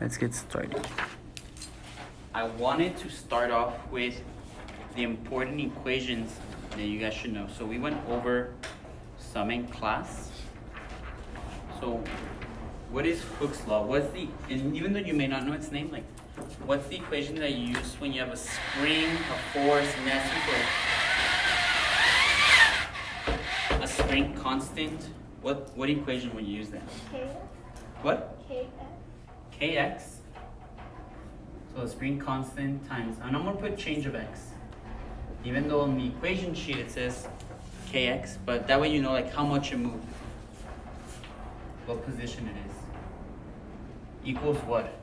Let's get started. I wanted to start off with the important equations that you guys should know. So we went over some in class. So what is Hooke's law? And even though you may not know its name, like what's the equation that you use when you have a spring, a force, and that's equal a spring constant? What equation would you use then? K. What? Kx. Kx. So the spring constant times, and I'm gonna put change of x. Even though on the equation sheet it says Kx, but that way you know like how much it moved. What position it is. Equals what?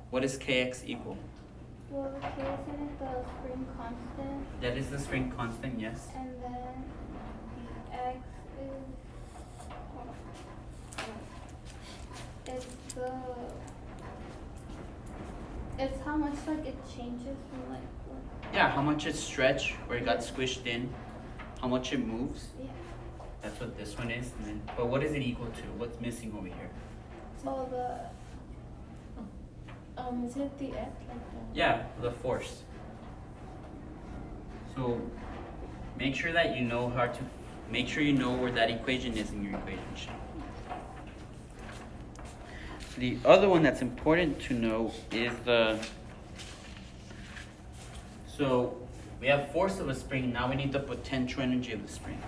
What is Kx equal? Well, K isn't the spring constant, That is the spring constant, yes. and then the X is it's how much like it changes from like what? Yeah, how much it stretched or it got squished in, how much it moves. Yeah. That's what this one is. And then, but what is it equal to? What's missing over here? So is it the F like that? Yeah, the force. So make sure that you know make sure you know where that equation is in your equation sheet. The other one that's important to know is so we have force of a spring, now we need the potential energy of the spring.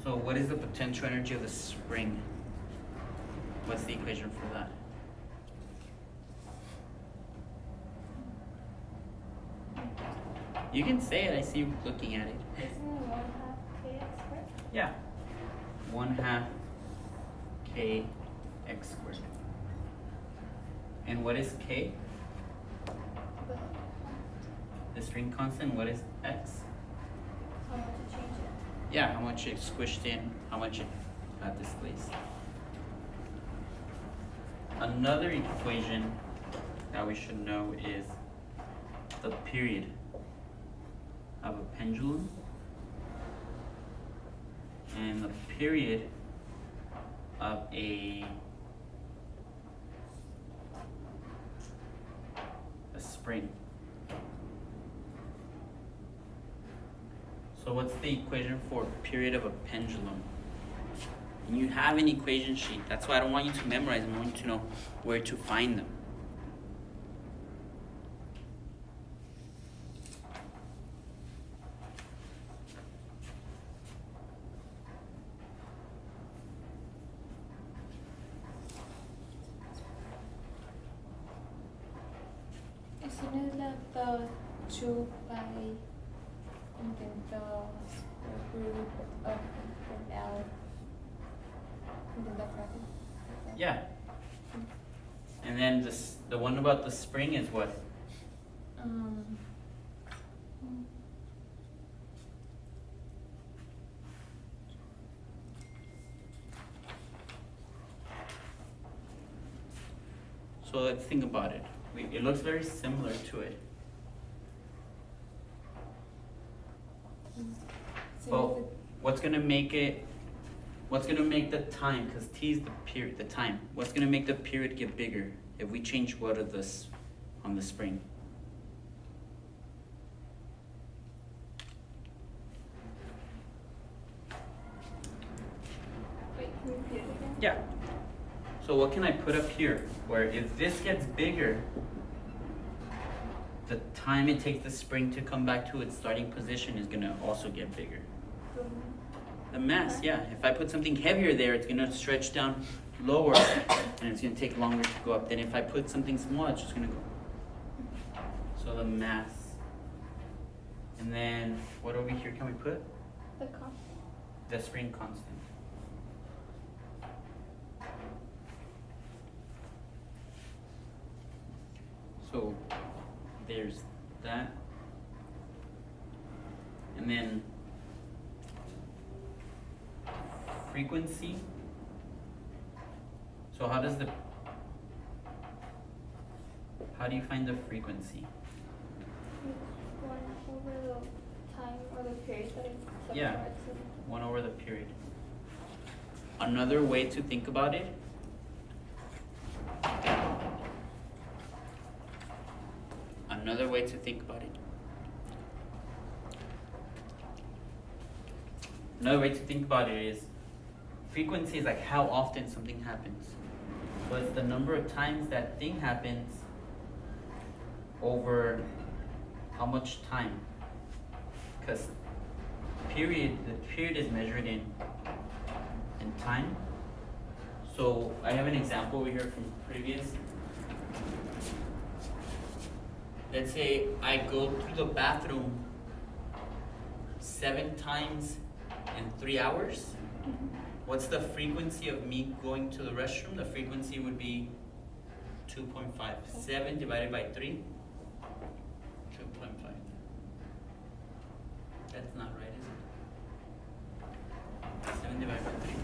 So what is the potential energy of the spring? What's the equation for that? You can say it, I see you looking at it. Isn't it 1/2 Kx squared? Yeah. 1/2 Kx squared. And what is K? The string constant, what is X? How much it changes? Yeah, how much it squished in, how much it got displaced. Another equation that we should know is the period of a pendulum and the period of a spring. So what's the equation for period of a pendulum? And you have an equation sheet. That's why I don't want you to memorize them. I want you to know where to find them. Isn't it like the 2 by and then the square root of an L and then the bracket? Yeah. And then the one about the spring is what? Um, So let's think about it. It looks very similar to it. so Well, what's gonna make the time, because T is the period, the time. What's gonna make the period get bigger if we change what of this on the spring? wait, can you repeat it again? Yeah. So what can I put up here? Where if this gets bigger, the time it takes the spring to come back to its starting position is gonna also get bigger. The mass, yeah. If I put something heavier there, it's gonna stretch down lower and it's gonna take longer to go up. Then if I put something small, it's just gonna go. So the mass. And then what over here can we put? The constant. The spring constant. So there's that. And then frequency. So how do you find the frequency? It's 1 over the time or the period that it Yeah. separates it. 1 over the period. Another way to think about it. Another way to think about it. Another way to think about it is frequency is like how often something happens. So it's the number of times that thing happens over how much time. Because the period is measured in time. So I have an example over here from previous. Let's say I go to the bathroom 7 times in 3 hours. What's the frequency of me going to the restroom? The frequency would be 2.5. 7 divided by 3, 2.5. That's not right, is it? 7 divided by 3.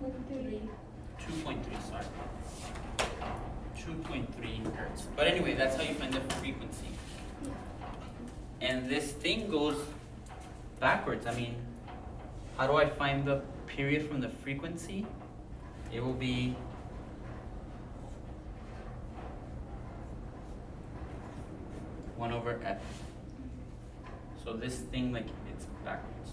With 3. 2.3, sorry. 2.3 hertz. But anyway, that's how you find the frequency. And this thing goes backwards. I mean, how do I find the period from the frequency? It will be one over f. So this thing, like, it's backwards.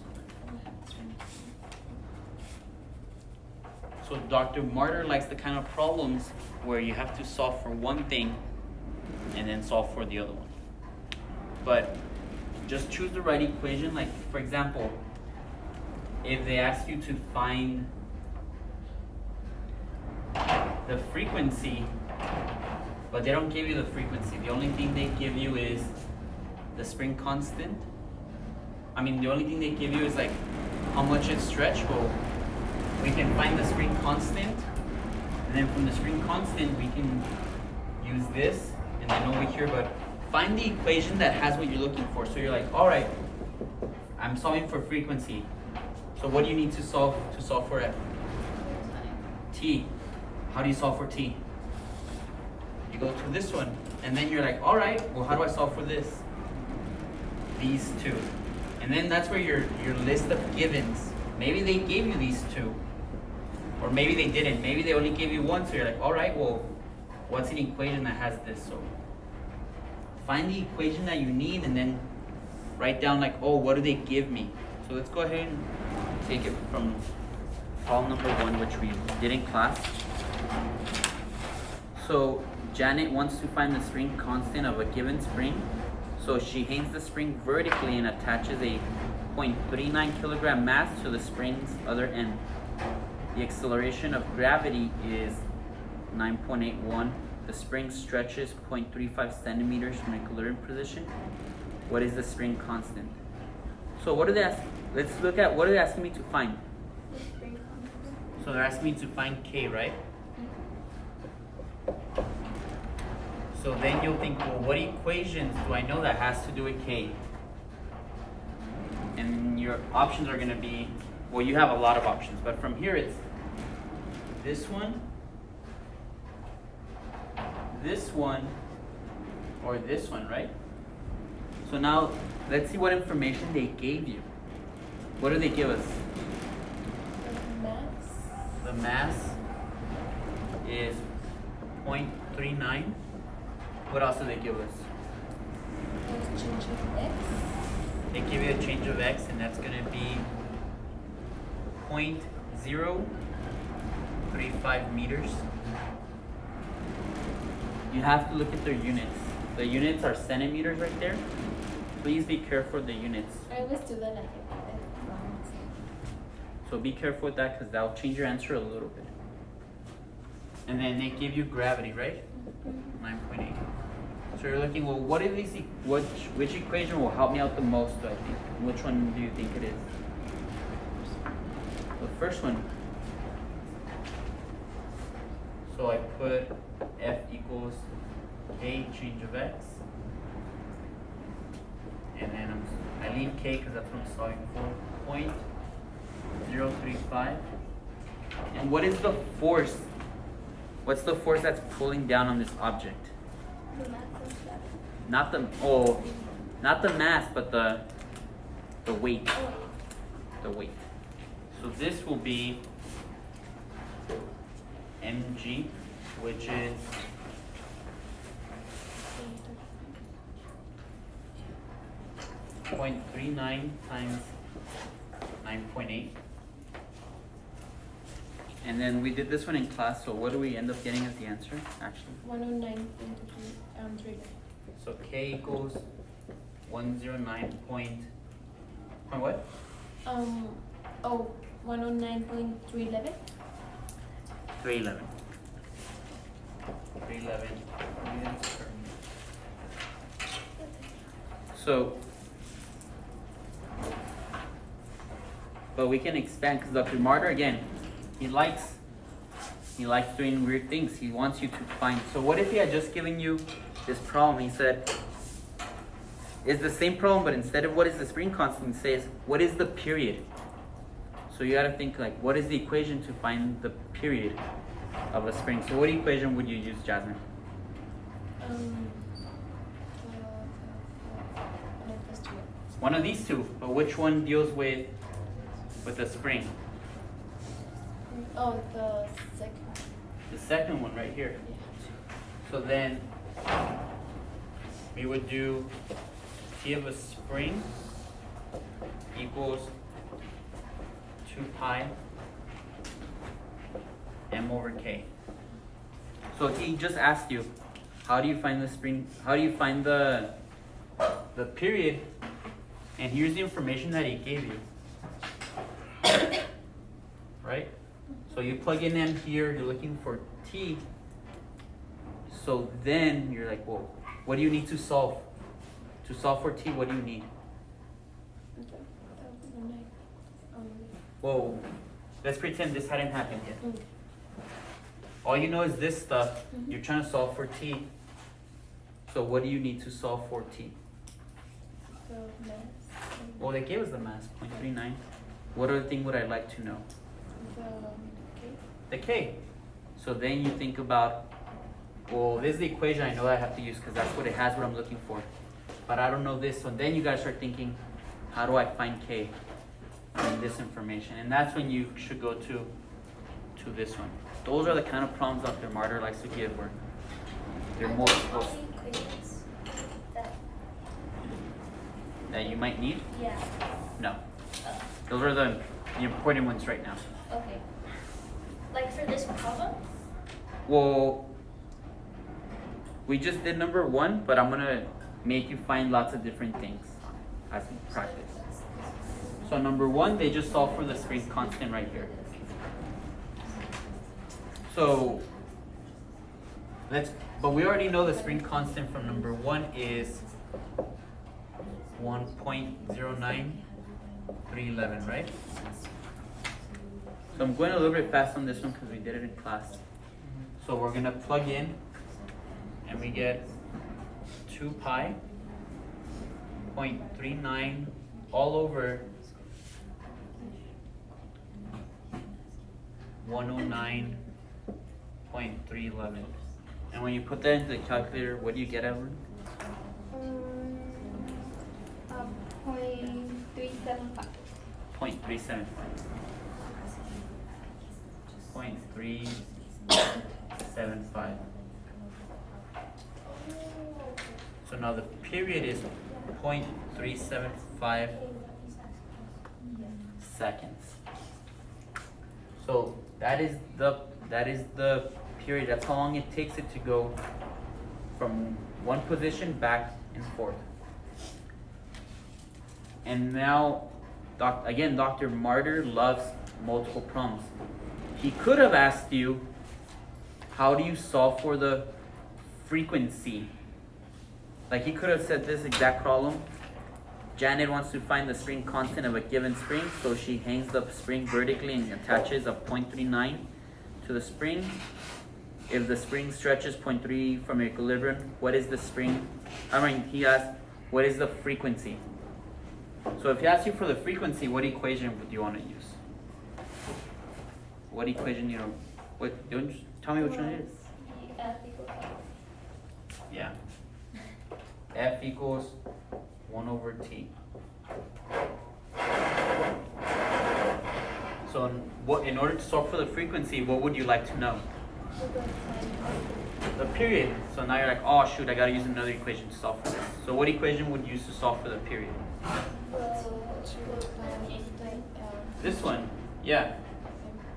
So Dr. Martyr likes the kind of problems where you have to solve for one thing and then solve for the other one. But just choose the right equation. Like, for example, if they ask you to find the frequency, but they don't give you the frequency, the only thing they give you is the spring constant. I mean, the only thing they give you is like how much it's stretched. Well, we can find the spring constant, and then from the spring constant we can use this, and then over here, but find the equation that has what you're looking for. So you're like, all right, I'm solving for frequency. So what do you need to solve for f? T. How do you solve for t? You go to this one, and then you're like, all right, well, how do I solve for this? These two. And then that's where your list of givens, maybe they gave you these two, or maybe they didn't. Maybe they only gave you one, so you're like, all right, well, what's an equation that has this? So find the equation that you need, and then write down like, oh, what do they give me? So let's go ahead and take it from problem number 1, which we did in class. So Janet wants to find the spring constant of a given spring. So she hangs the spring vertically and attaches a 0.39 kilogram mass to the spring's other end. The acceleration of gravity is 9.81. The spring stretches 0.35 centimeters from equilibrium position. What is the spring constant? So what are they asking? Let's look at what are they asking me to find. The spring constant. So they're asking me to find K, right? So then you'll think, well, what equations do I know that has to do with K? And your options are going to be, well, you have a lot of options, but from here it's this one, or this one, right? So now let's see what information they gave you. What do they give us? The mass. The mass is 0.39. What else do they give us? The change of x. They give you a change of x, and that's going to be 0.035 meters. You have to look at their units. The units are centimeters right there. Please be careful with the units. I always do that like it wrong. So be careful with that, because that'll change your answer a little bit. And then they give you gravity, right? 9.8. So you're looking, well, what are these? Which equation will help me out the most? I think. Which one do you think it is? The first one. So I put F equals K change of x, and then I leave K because that's what I'm solving for. 0.035. And what is the force? What's the force that's pulling down on this object? The mass of that. Not the mass, but the weight. Oh, The weight. So this will be mg, which is 0.39 times 9.8. And then we did this one in class, so what do we end up getting as the answer, actually? 109.3. So K equals 109 point what? 109.311. 311. 311 units per minute. So, but we can expand because Dr. Martyr, again, he likes doing weird things. He wants you to find. So what if he had just given you this problem? He said, it's the same problem, but instead of what is the spring constant, he says, what is the period? So you gotta think like, what is the equation to find the period of a spring? So what equation would you use, Jasmine? One of these two, but which one deals with the spring? Oh, the second. The second one right here. Yeah. So then we would do T of a spring equals 2 pi m over k. So he just asked you, how do you find the spring? How do you find the period? And here's the information that he gave you. Right? So you plug in M here, you're looking for T. So then you're like, well, what do you need to solve? To solve for T, what do you need? Whoa, let's pretend this hadn't happened yet. All you know is this stuff. You're trying to solve for T. So what do you need to solve for T? The mass. Well, they gave us the mass, 0.39. What other thing would I like to know? The K. So then you think about, well, this is the equation I know I have to use because that's what it has what I'm looking for. But I don't know this. So then you gotta start thinking, how do I find K from this information? And that's when you should go to this one. Those are the kind of problems Dr. Martyr likes to give where they're more supposed that you might need? Yeah. No. Those are the important ones right now. Okay. Like for this problem? Well, we just did number 1, but I'm gonna make you find lots of different things as we practice. So number 1, they just solve for the spring constant right here. So but we already know the spring constant from number 1 is 1.09311, right? So I'm going a little bit fast on this one because we did it in class. So we're gonna plug in and we get 2 pi 0.39 all over 109.311. And when you put that into the calculator, what do you get, Evelyn? 0.375. 0.375. 0.375. So now the period is 0.375 seconds. So that is the period. That's how long it takes it to go from one position back and forth. And now, again, Dr. Martyr loves multiple problems. He could have asked you, how do you solve for the frequency? Like he could have said this exact problem. Janet wants to find the spring constant of a given spring, so she hangs the spring vertically and attaches a 0.39 to the spring. If the spring stretches 0.3 from equilibrium, what is the spring? He asked, what is the frequency? So if he asks you for the frequency, what equation would you want to use? What equation, don't tell me which one it is. F equals Yeah. F equals 1 over t. So in order to solve for the frequency, what would you like to know? The period. So now you're like, oh shoot, I gotta use another equation to solve for this. So what equation would you use to solve for the period? This one, yeah.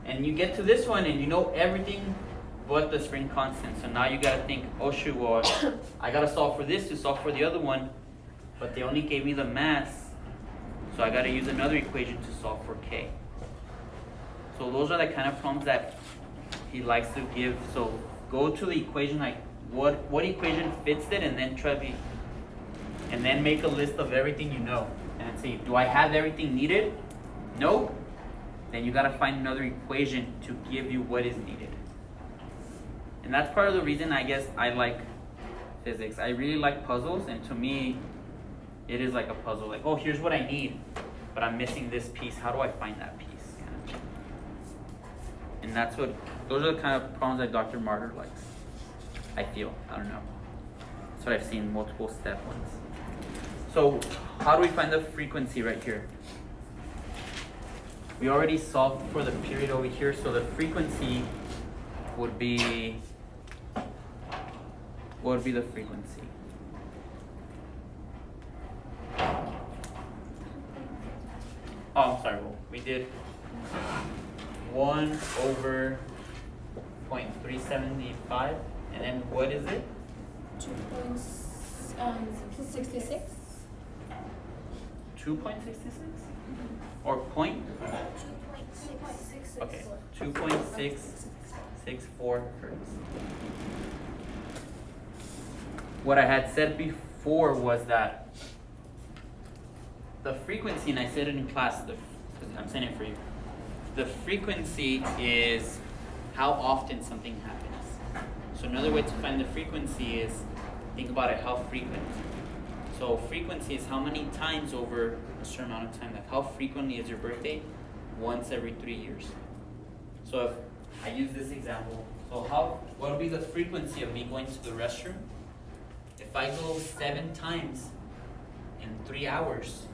And you get to this one and you know everything but the spring constant. So now you gotta think, oh shoot, well, I gotta solve for this to solve for the other one, but they only gave me the mass, so I gotta use another equation to solve for k. So those are the kind of problems that he likes to give. So go to the equation, like what equation fits it, and then and then make a list of everything you know, and see, do I have everything needed? No. Then you gotta find another equation to give you what is needed. And that's part of the reason I guess I like physics. I really like puzzles, and to me, it is like a puzzle. Like, oh, here's what I need, but I'm missing this piece. How do I find that piece? And those are the kind of problems that Dr. Martyr likes. I feel, I don't know. That's what I've seen, multiple step ones. So how do we find the frequency right here? We already solved for the period over here, so the frequency would be, what would be the frequency? Oh, I'm sorry, well, we did 1 over 0.375, and then what is it? 2.66. 2.66? Or point? 2.666. Okay, 2.664 hertz. What I had said before was that the frequency, and I said it in class, I'm saying it for you. The frequency is how often something happens. So another way to find the frequency is, think about it, how frequent. So frequency is how many times over a certain amount of time. Like how frequently is your birthday? Once every 3 years. So if I use this example, so what would be the frequency of me going to the restroom? If I go 7 times in 3 hours,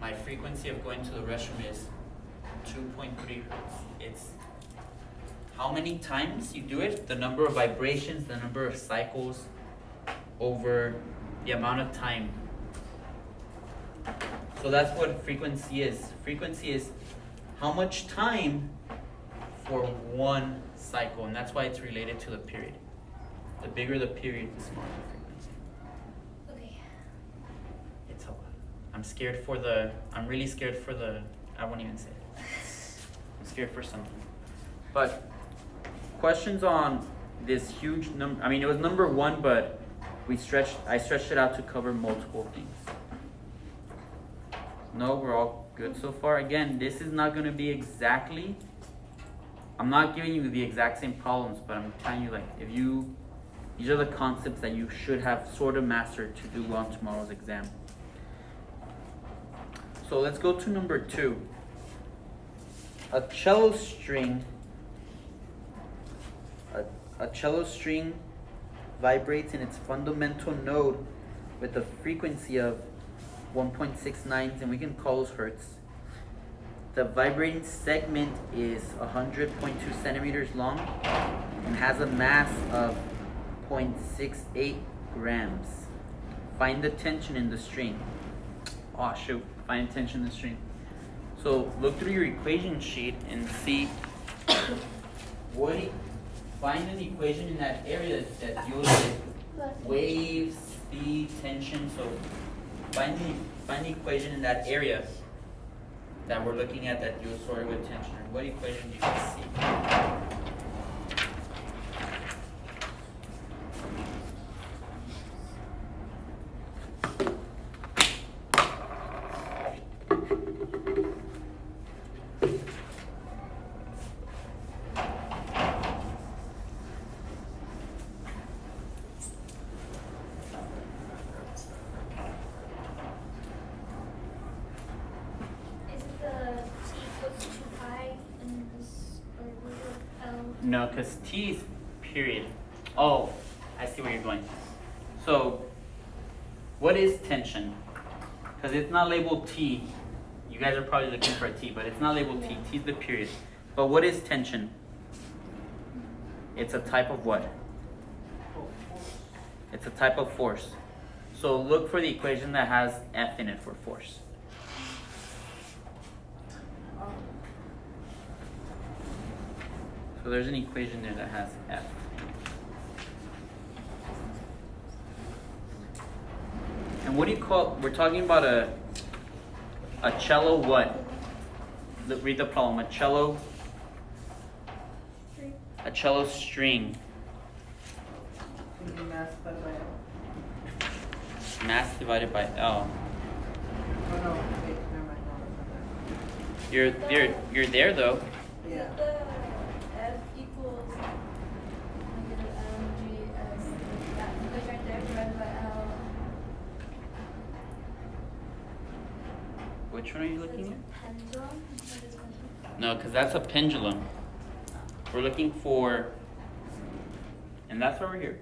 my frequency of going to the restroom is 2.3 hertz. It's how many times you do it, the number of vibrations, the number of cycles over the amount of time. So that's what frequency is. Frequency is how much time for one cycle, and that's why it's related to the period. The bigger the period, the smaller the frequency. Okay. It's a lot. I'm really scared for I won't even say it. I'm scared for something. But questions on this huge number, I mean, it was number 1, but I stretched it out to cover multiple things. No, we're all good so far. Again, this is not going to be exactly, I'm not giving you the exact same problems, but I'm telling you, like, these are the concepts that you should have sort of mastered to do well on tomorrow's exam. So let's go to number 2. A cello string vibrates in its fundamental node with a frequency of 1.69, and we can call those hertz. The vibrating segment is 100.2 centimeters long and has a mass of 0.68 grams. Find the tension in the string. Oh shoot, find tension in the string. So look through your equation sheet and see find an equation in that area that deals with waves, speed, tension. So find the equation in that area that we're looking at that deals sort of with tension. What equation do you guys see? No, because T is period. Oh, I see where you're going. So, what is tension? Because it's not labeled T. You guys are probably looking for a T, but it's not labeled T. T is the period. But what is tension? It's a type of what? It's a type of force. So look for the equation that has F in it for force. So there's an equation there that has F. And what do you call, we're talking about a cello what? Read the problem. A cello string. Mass divided by L. You're there though. Yeah. The F equals negative mg as that because right there divided by L. Which one are you looking at? Pendulum. No, because that's a pendulum. We're looking for, and that's why we're here.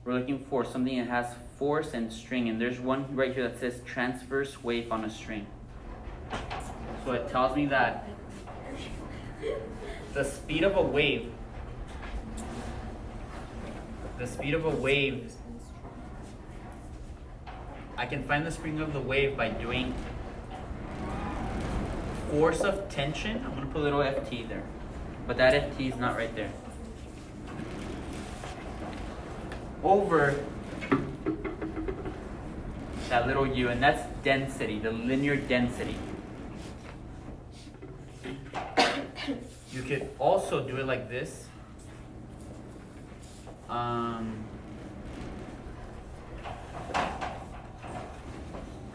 We're looking for something that has force and string, and there's one right here that says transverse wave on a string. So it tells me that the speed of a wave, I can find the speed of the wave by doing force of tension. I'm going to put a little FT there, but that FT is not right there. Over that little u, and that's density, the linear density. You could also do it like this.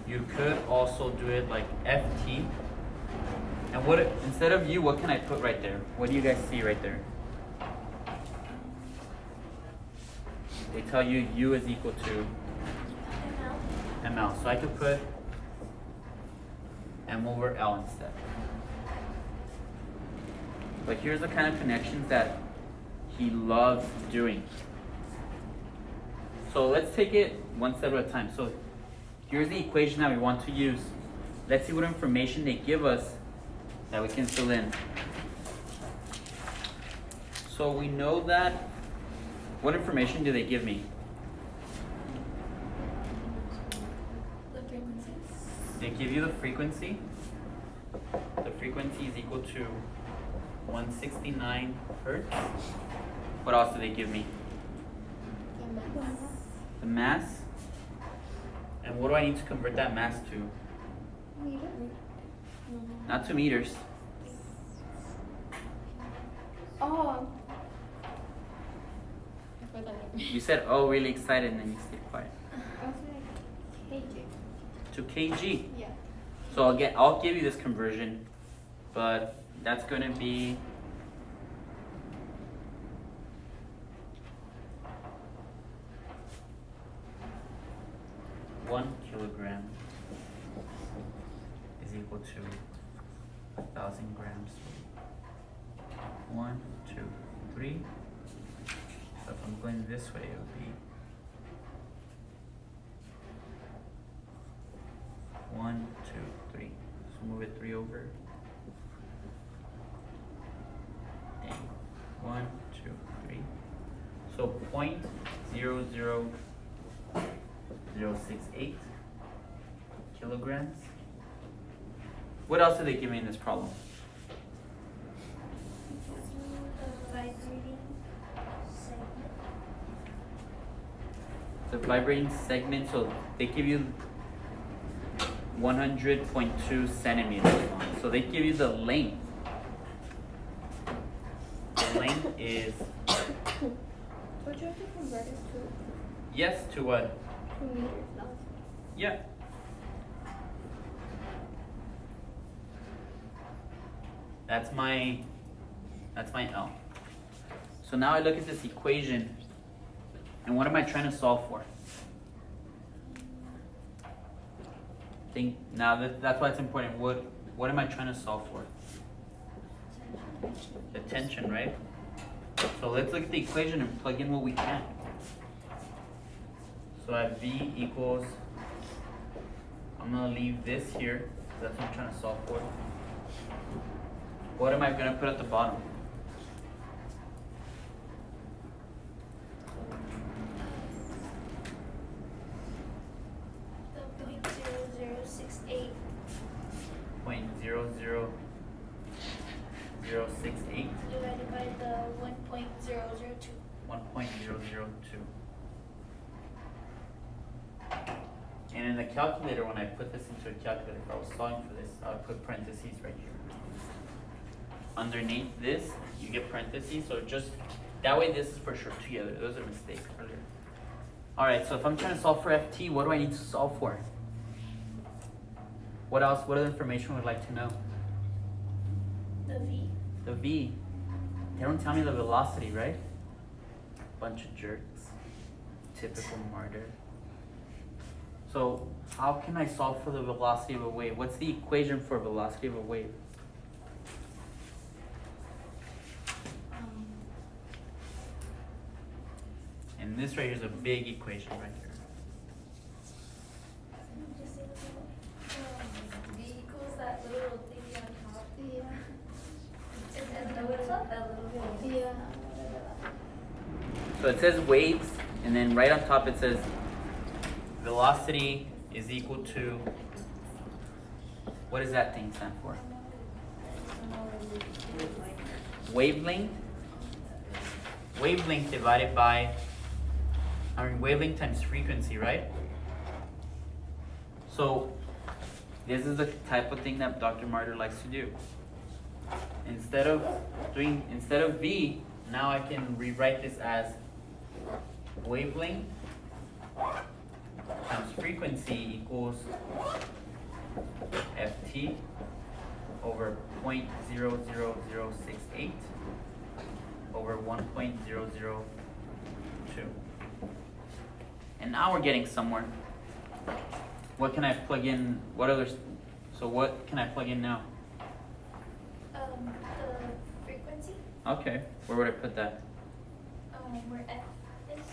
You could also do it like FT. And what instead of u, what can I put right there? What do you guys see right there? They tell you u is equal to ml. So I could put m over l instead. But here's the kind of connections that he loves doing. So let's take it one step at a time. So here's the equation that we want to use. Let's see what information they give us that we can fill in. So we know that, what information do they give me? The frequencies. They give you the frequency. The frequency is equal to 169 hertz. What else do they give me? The mass. And what do I need to convert that mass to? Meter. Not to meters. Oh. You said, oh, really excited, and then you stayed quiet. KG. To kg. Yeah. So I'll give you this conversion, but that's going to be 1 kilogram is equal to 1,000 grams. 1, 2, 3. So if I'm going this way, it would be 1, 2, 3. So move it 3 over. Dang. 1, 2, 3. So 0.00068 kilograms. What else did they give me in this problem? The vibrating segment, so they give you 100.2 centimeters long. So they give you the length. The length is, Would you have to convert it to yes, to what? 2 meters now? Yeah. That's my L. So now I look at this equation, and what am I trying to solve for? That's why it's important. What am I trying to solve for? The tension, right? So let's look at the equation and plug in what we can. So I have V equals, I'm gonna leave this here, that's what I'm trying to solve for. What am I gonna put at the bottom? The 0.0068. 0.00068. Divided by the 1.002. 1.002. And in the calculator, when I put this into a calculator, if I was solving for this, I would put parentheses right here. Underneath this, you get parentheses, so just, that way this is for sure together. Those are mistakes earlier. Alright, so if I'm trying to solve for FT, what do I need to solve for? What else, what other information would I like to know? The V. The V. They don't tell me the velocity, right? Bunch of jerks. Typical martyr. So how can I solve for the velocity of a wave? What's the equation for velocity of a wave? And this right here is a big equation right here. V equals that little thing on top. Yeah. It's not that little thing. Yeah. So it says waves, and then right on top it says velocity is equal to, what does that thing stand for? Wavelength? Wavelength divided by, wavelength times frequency, right? So this is the type of thing that Dr. Martyr likes to do. Instead of V, now I can rewrite this as wavelength times frequency equals Ft over 0.00068 over 1.002. And now we're getting somewhere. What can I plug in? So what can I plug in now? The frequency. Okay, where would I put that? Where F is.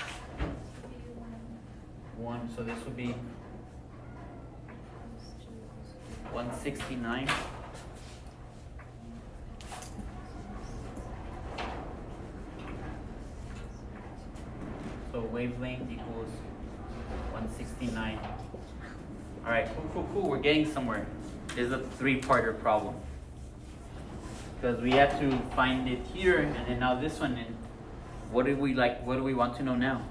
1, so this would be 169. So wavelength equals 169. All right, cool. We're getting somewhere. This is a 3-parter problem. Because we have to find it here, and then now this one. And what do we want to know now?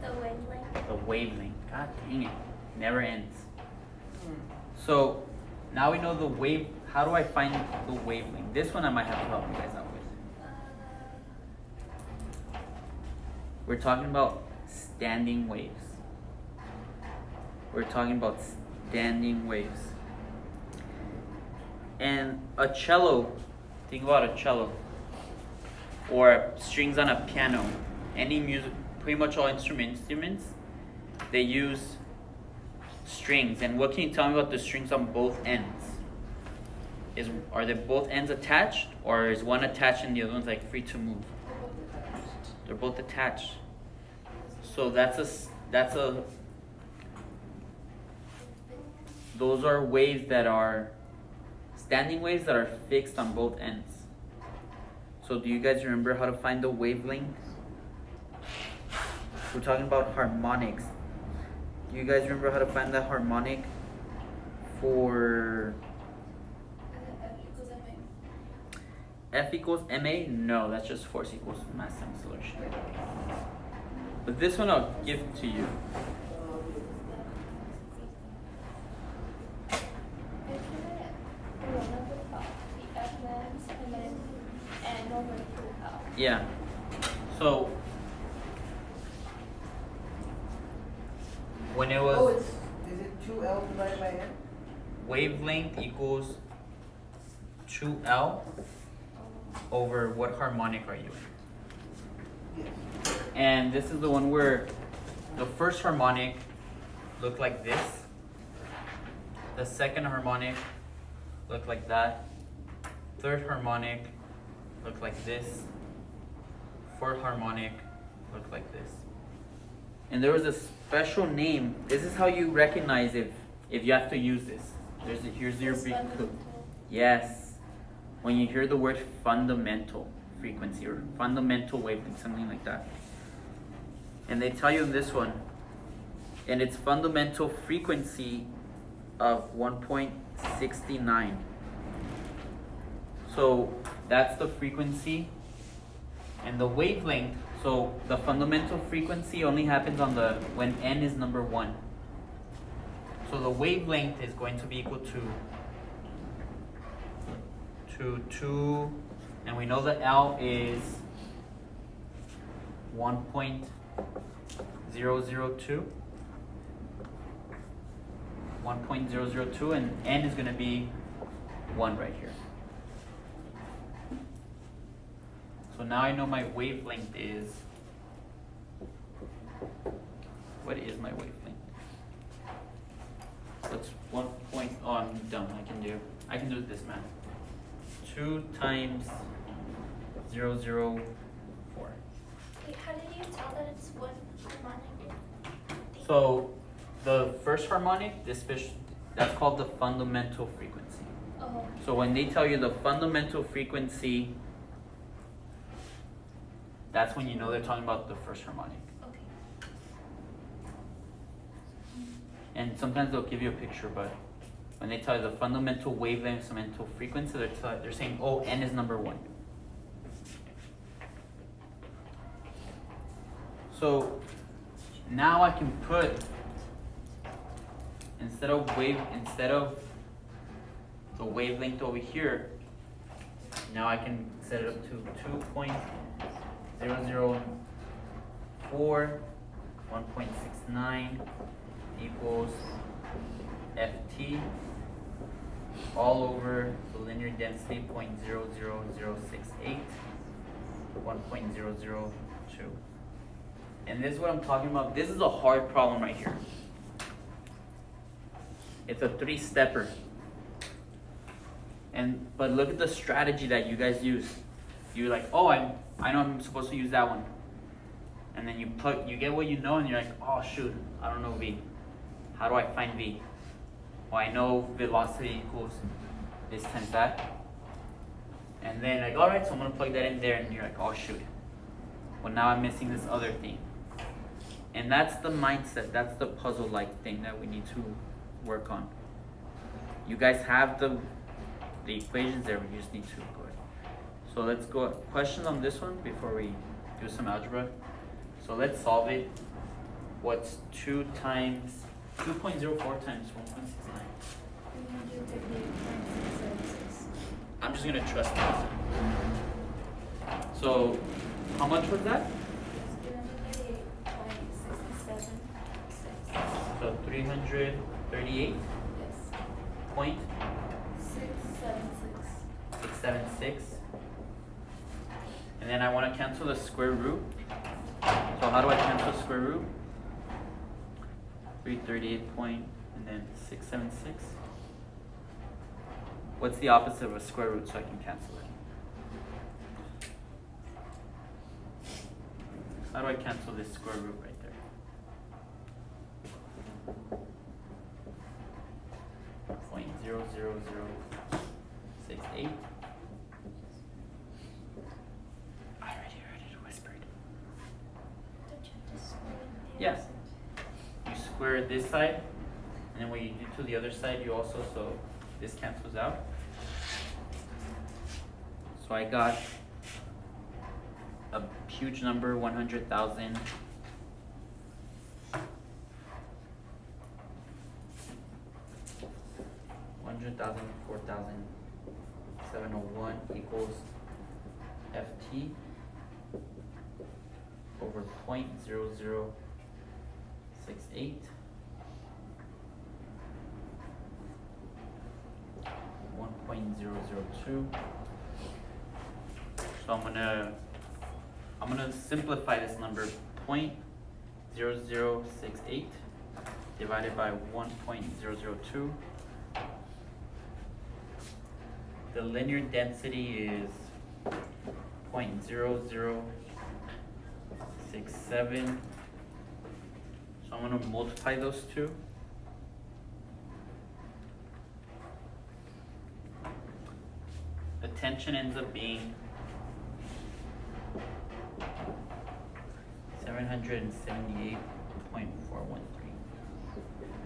The wavelength. The wavelength. God dang it. Never ends. So now we know the wave. How do I find the wavelength? This one I might have to help you guys out with. We're talking about standing waves. And a cello, think about a cello. Or strings on a piano. Any music, pretty much all instruments, they use strings. And what can you tell me about the strings on both ends? Are they both ends attached, or is one attached and the other one's like free to move? They're both attached. So those are waves that are standing waves that are fixed on both ends. So do you guys remember how to find the wavelength? We're talking about harmonics. Do you guys remember how to find the harmonic for F equals ma? No, that's just force equals mass times acceleration. But this one I'll give to you. Yeah. So when it was is it 2L divided by N? wavelength equals 2L over what harmonic are you in? Yes. And this is the one where the first harmonic looked like this. The second harmonic looked like that. Third harmonic looked like this. fourth harmonic look like this. And there was a special name. This is how you recognize if you have to use this. Here's your It's big clue. fundamental. Yes. When you hear the word fundamental frequency or fundamental wavelength, something like that. And they tell you in this one, and its fundamental frequency of 1.69. So that's the frequency. And the wavelength, so the fundamental frequency only happens on when n is number 1. So the wavelength is going to be equal to 2, and we know the L is 1.002. 1.002, and n is going to be 1 right here. So now I know my wavelength is, what is my wavelength? What's 1 point, oh, I'm dumb, I can do this math. 2 times 0.004. Wait, how did you tell that it's one harmonic? So the first harmonic, that's called the fundamental frequency. Oh, So when they tell you the fundamental frequency, that's when you know they're talking about the first harmonic. okay. And sometimes they'll give you a picture, but when they tell you the fundamental wavelength, fundamental frequency, they're saying, oh, n is number 1. So now I can put, instead of the wavelength over here, now I can set it up to 2.004, 1.69 equals ft all over the linear density 0.00068, 1.002. And this is what I'm talking about. This is a hard problem right here. It's a 3-stepper. But look at the strategy that you guys use. You're like, oh, I know I'm supposed to use that one. And then you get what you know, and you're like, oh shoot, I don't know V. How do I find V? Well, I know velocity equals this times that. And then like, all right, so I'm gonna plug that in there, and you're like, oh shoot. Well, now I'm missing this other thing. And that's the mindset, that's the puzzle-like thing that we need to work on. You guys have the equations there, we just need to go ahead. So let's go, questions on this one before we do some algebra. So let's solve it. What's 2 times 2.04 times 1.69? 358.676. I'm just gonna trust this. So how much was that? It's 358.676. So 338.676. Yes. 676. And then I want to cancel the square root. So how do I cancel square root? 338 point and then 676. What's the opposite of a square root so I can cancel it? How do I cancel this square root right there? 0.00068. I already heard it whispered. Don't you have to square the Yes. opposite? You square this side, and then what you do to the other side, you also, so this cancels out. So I got a huge number, 100,000. $4,701 equals FT over 0.0068. 1.002. So I'm gonna simplify this number. 0.0068 divided by 1.002. The linear density is 0.002. 7. So I'm gonna multiply those two. The tension ends up being 778.413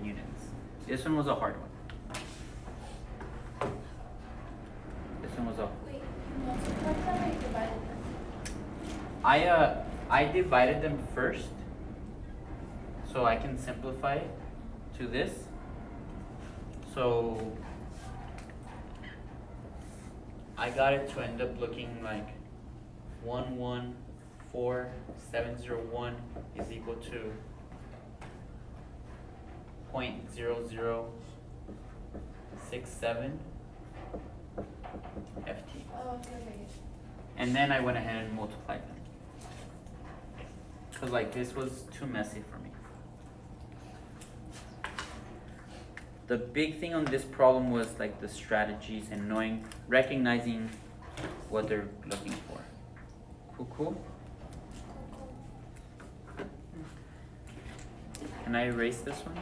units. This one was a hard one. This one was a. Wait, you multiplied them or you divided them? I divided them first, so I can simplify it to this. So I got it to end up looking like 114,701 is equal to 0.0067 FT. Oh, okay. And then I went ahead and multiplied them. Cause like this was too messy for me. The big thing on this problem was like the strategies and recognizing what they're looking for. Cool. Can I erase this one?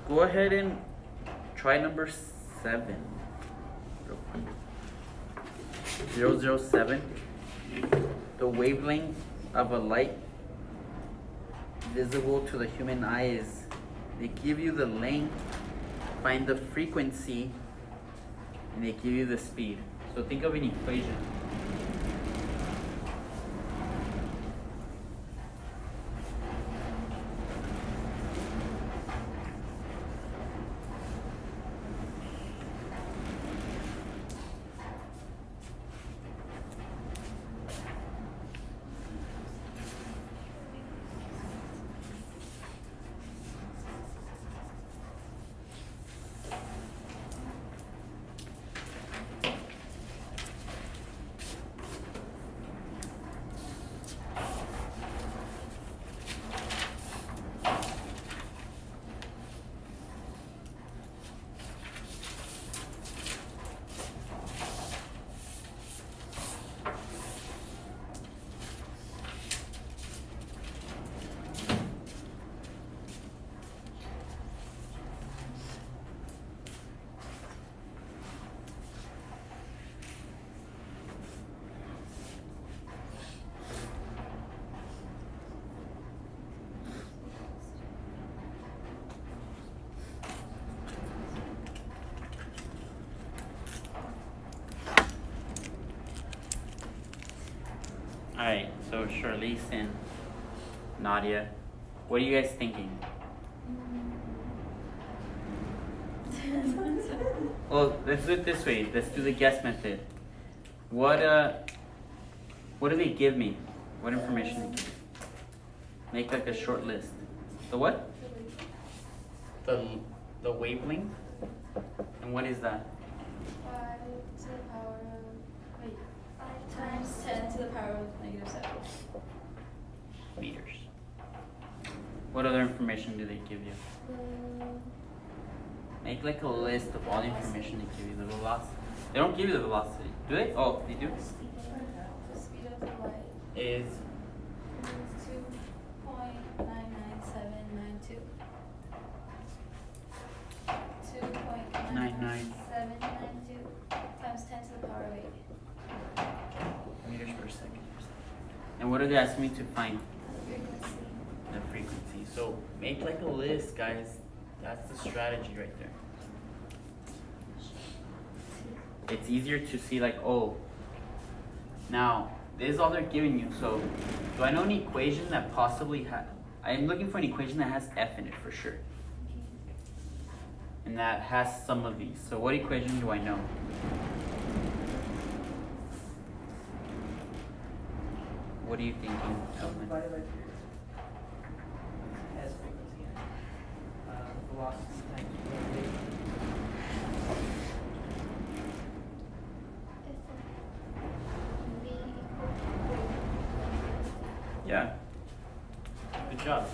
Go ahead and try number 7. Real quick. 007. The wavelength of a light visible to the human eye is, they give you the length, find the frequency, and they give you the speed. So think of an equation. Alright, so Charlize and Nadia, what are you guys thinking? Well, let's do it this way. Let's do the guess method. What do they give me? What information do they give me? Make like a short list. The what? The wavelength? And what is that? 5 to the power of, wait, 5 times 10 to the power of -7. Meters. What other information do they give you? Make like a list of all the information they give you. The velocity. They don't give you the velocity. Do they? Oh, they do? The speed of the light Is is 2.99792. 2.99792 times 10 to the power of 8. meters per second. And what are they asking me to find? Frequency. The frequency. So make like a list, guys. That's the strategy right there. It's easier to see like, oh, now this is all they're giving you. So do I know an equation that possibly I'm looking for an equation that has F in it for sure. And that has some of these. So what equation do I know? What are you thinking, Elvin? Divided by 3. Has frequency in it. Velocity times velocity. Yeah. Good job.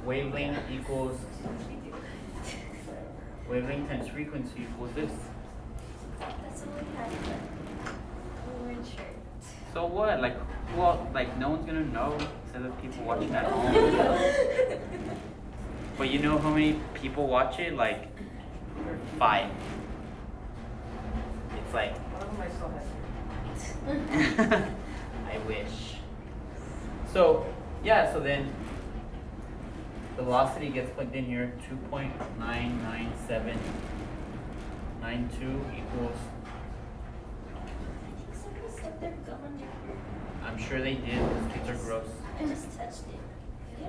Wavelength equals wavelength times frequency equals this. That's what we had, but we weren't sure. So what? Like, well, like no one's gonna know except the people watching at home. But you know how many people watch it? Like 5. It's like One of them I still have. I wish. So yeah, so then velocity gets plugged in here, 2.99792 equals, Somebody said they're going. I'm sure they did, because kids are gross. I just touched it.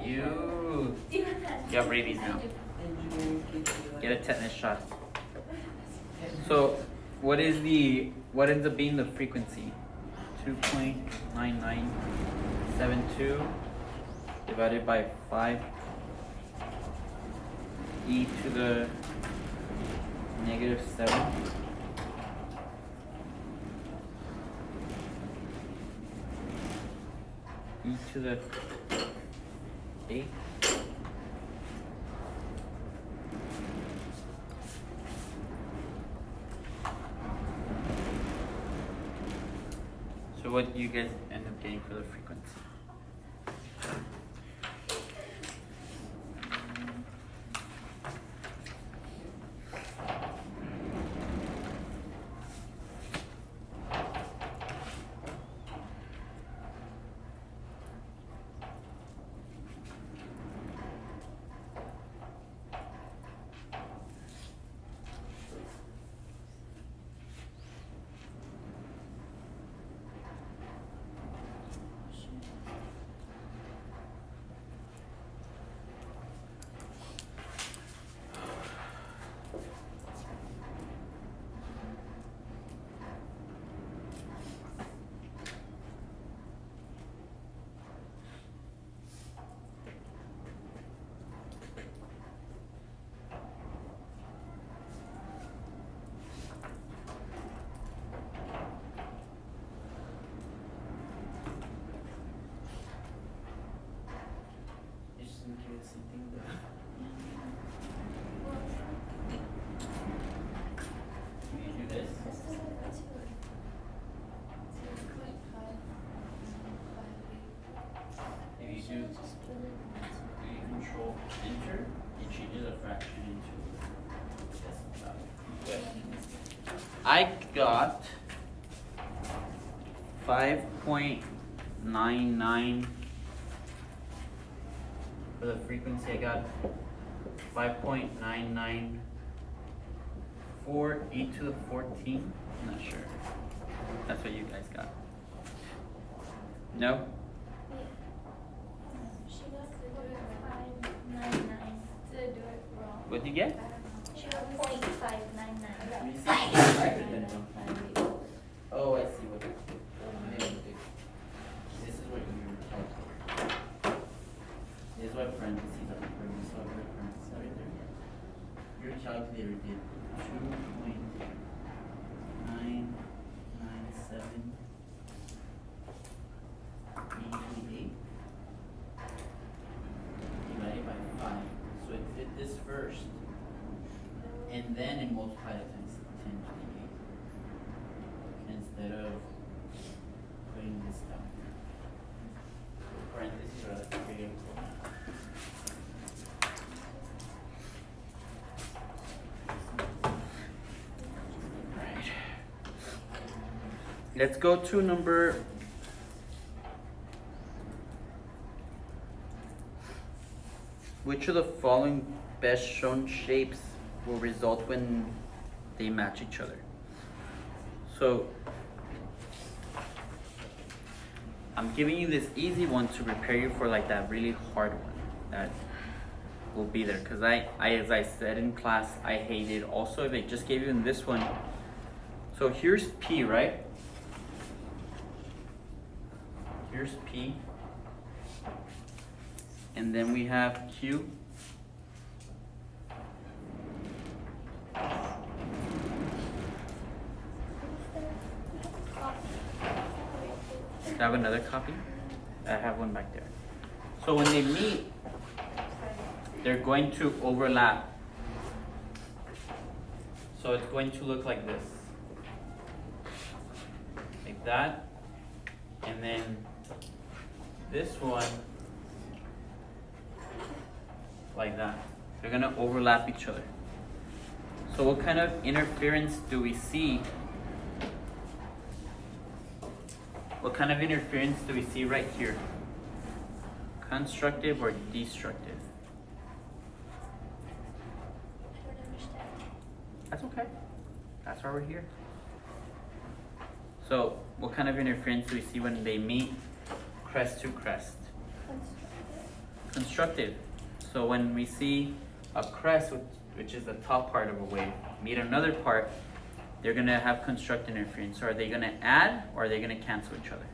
You You have that. have rabies now. Engineering kids be like. Get a tetanus shot. So what ends up being the frequency? 2.9972 divided by 5 e to the -7. E to the 8. So what do you guys end up getting for the frequency? It's just gonna give you the same thing though. You do this. If you do control enter, it changes a fraction into decimal value. Good. I got 5.99 for the frequency. I got 5.994 e to the 14. I'm not sure. That's what you guys got. No? She got to do it 599. To do it wrong. What'd you get? She got 0.599. Oh, I see what it is. This is what you This is what parentheses are for. You saw the parentheses right there. Your calculator did 2.997 e to the 8 divided by 5. So it did this first, and then it multiplied it times 10 to the 8 instead of putting this down. Parentheses are like pretty important. Right. Let's go to number which of the following best shown shapes will result when they match each other? So I'm giving you this easy one to prepare you for like that really hard one that will be there. Cause I as I said in class, I hated also if they just gave you in this one. So here's P, right? Here's P. And then we have Q. Do I have another copy? I have one back there. So when they meet, they're going to overlap. So it's going to look like this. Like that. And then this one, like that. They're gonna overlap each other. So what kind of interference do we see? What kind of interference do we see right here? Constructive or destructive? I don't understand. That's okay. That's why we're here. So what kind of interference do we see when they meet crest to crest? Constructive. So when we see a crest, which is the top part of a wave, meet another part, they're gonna have constructive interference. So are they gonna add or are they gonna cancel each other?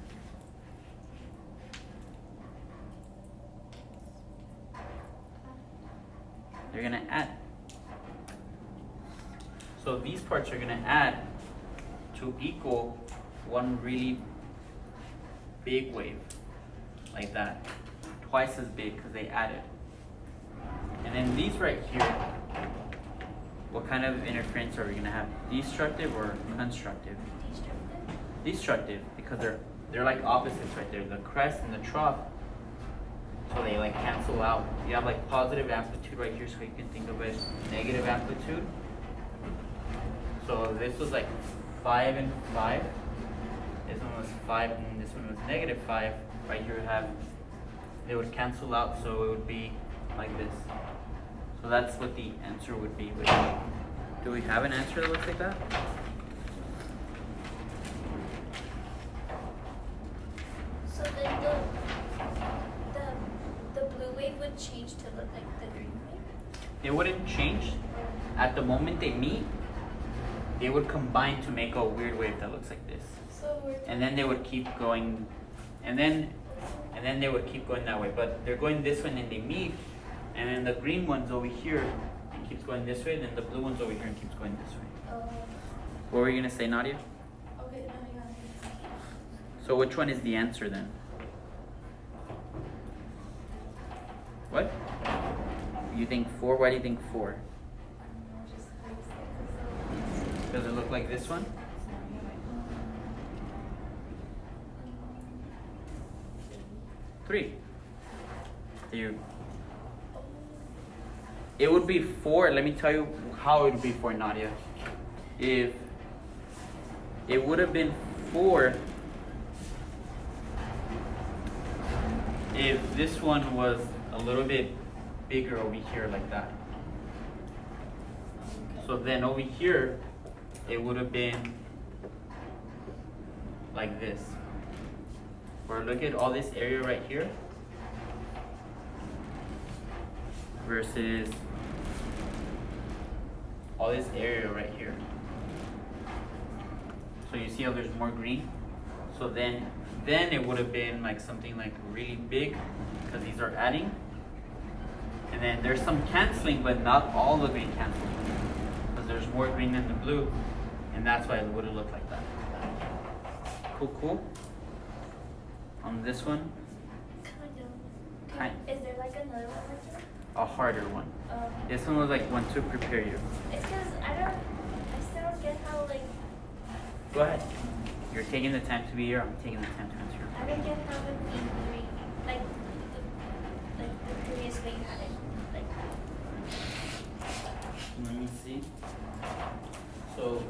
They're gonna add. So these parts are gonna add to equal one really big wave, like that, twice as big because they added. And then these right here, what kind of interference are we gonna have? Destructive or constructive? Destructive. Destructive, because they're like opposites right there, the crest and the trough. So they like cancel out. You have like positive amplitude right here, so you can think of it negative amplitude. So this was like 5 and 5. This one was 5 and this one was negative 5. Right here you have, they would cancel out, so it would be like this. So that's what the answer would be. Do we have an answer that looks like that? So then the blue wave would change to look like the green wave? It wouldn't change. At the moment they meet, they would combine to make a weird wave that looks like this. So we're And then they would keep going, and then they would keep going that way. But they're going this way and then they meet, and then the green one's over here and keeps going this way, and then the blue one's over here and keeps going this way. What were you gonna say, Nadia? Okay, no, I got it. So which one is the answer then? What? You think 4? Why do you think 4? Does it look like this one? Three. It would be 4. Let me tell you how it would be for Nadia. If it would have been 4 if this one was a little bit bigger over here like that. So then over here, it would have been like this. Or look at all this area right here versus all this area right here. So you see how there's more green? So then it would have been like something like really big because these are adding. And then there's some canceling, but not all the green canceling because there's more green than the blue, and that's why it would have looked like that. Cool. On this one, Kind of. Is there like another one like that? a harder one. This one was like one to prepare you. It's because I still don't get how like, Go ahead. You're taking the time to be here. I'm taking the time to answer your I don't get how it would be three, like the previous way you had it, like. Let me see. So